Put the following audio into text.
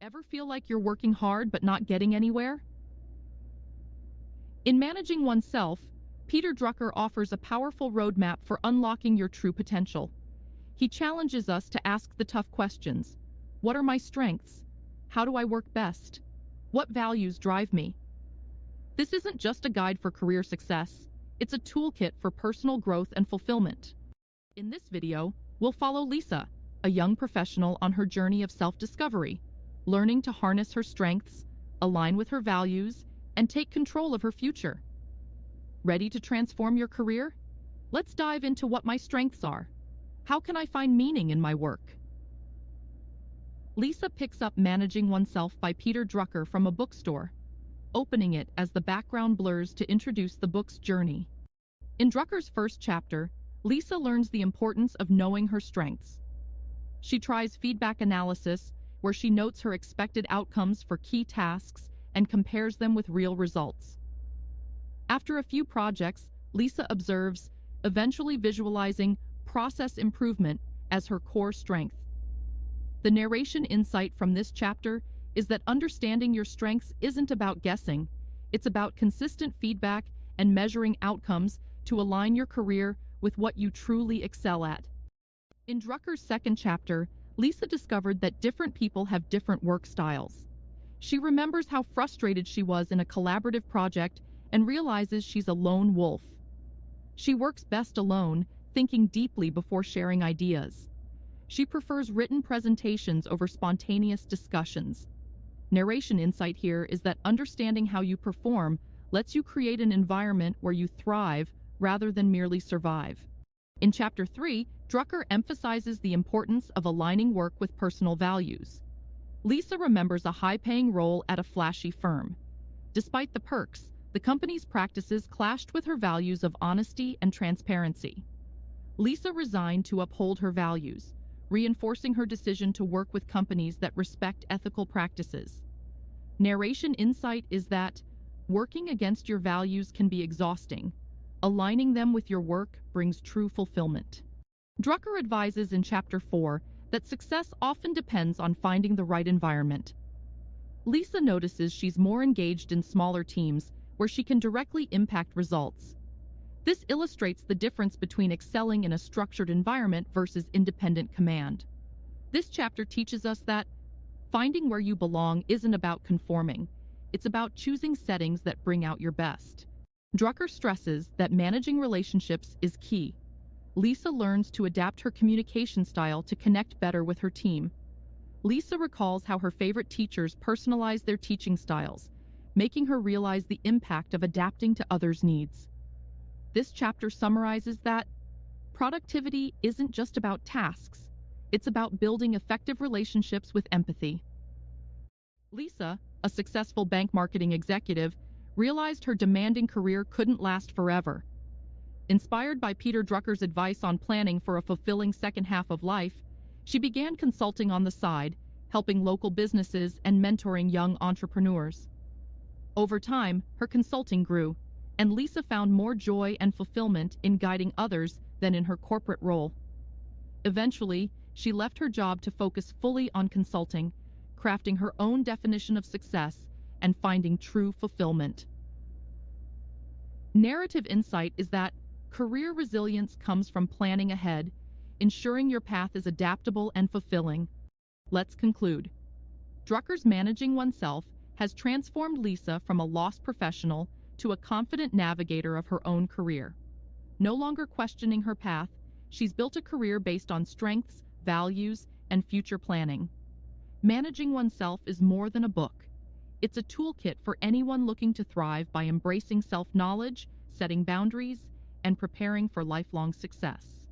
Ever feel like you're working hard but not getting anywhere? In Managing Oneself, Peter Drucker offers a powerful roadmap for unlocking your true potential. He challenges us to ask the tough questions. What are my strengths? How do I work best? What values drive me? This isn't just a guide for career success, it's a toolkit for personal growth and fulfillment. In this video, we'll follow Lisa, a young professional on her journey of self-discovery, learning to harness her strengths, align with her values, and take control of her future. Ready to transform your career? Let's dive into what my strengths are. How can I find meaning in my work? Lisa picks up Managing Oneself by Peter Drucker from a bookstore, opening it as the background blurs to introduce the book's journey. In Drucker's first chapter, Lisa learns the importance of knowing her strengths. She tries feedback analysis, where she notes her expected outcomes for key tasks and compares them with real results. After a few projects, Lisa observes, eventually visualizing process improvement as her core strength. The narration insight from this chapter is that understanding your strengths isn't about guessing. It's about consistent feedback and measuring outcomes to align your career with what you truly excel at. In Drucker's second chapter, Lisa discovered that different people have different work styles. She remembers how frustrated she was in a collaborative project and realizes she's a lone wolf. She works best alone, thinking deeply before sharing ideas. She prefers written presentations over spontaneous discussions. Narration insight here is that understanding how you perform lets you create an environment where you thrive rather than merely survive. In Chapter 3, Drucker emphasizes the importance of aligning work with personal values. Lisa remembers a high-paying role at a flashy firm. Despite the perks, the company's practices clashed with her values of honesty and transparency. Lisa resigned to uphold her values, reinforcing her decision to work with companies that respect ethical practices. Narration insight is that working against your values can be exhausting. Aligning them with your work brings true fulfillment. Drucker advises in Chapter 4 that success often depends on finding the right environment. Lisa notices she's more engaged in smaller teams where she can directly impact results. This illustrates the difference between excelling in a structured environment versus independent command. This chapter teaches us that finding where you belong isn't about conforming. It's about choosing settings that bring out your best. Drucker stresses that managing relationships is key. Lisa learns to adapt her communication style to connect better with her team. Lisa recalls how her favorite teachers personalized their teaching styles, making her realize the impact of adapting to others' needs. This chapter summarizes that productivity isn't just about tasks, it's about building effective relationships with empathy. Lisa, a successful bank marketing executive, realized her demanding career couldn't last forever. Inspired by Peter Drucker's advice on planning for a fulfilling second half of life, she began consulting on the side, helping local businesses and mentoring young entrepreneurs. Over time, her consulting grew, and Lisa found more joy and fulfillment in guiding others than in her corporate role. Eventually, she left her job to focus fully on consulting, crafting her own definition of success and finding true fulfillment. Narrative insight is that career resilience comes from planning ahead, ensuring your path is adaptable and fulfilling. Let's conclude. Drucker's Managing Oneself has transformed Lisa from a lost professional to a confident navigator of her own career. No longer questioning her path, she's built a career based on strengths, values, and future planning. Managing Oneself is more than a book. It's a toolkit for anyone looking to thrive by embracing self-knowledge, setting boundaries, and preparing for lifelong success.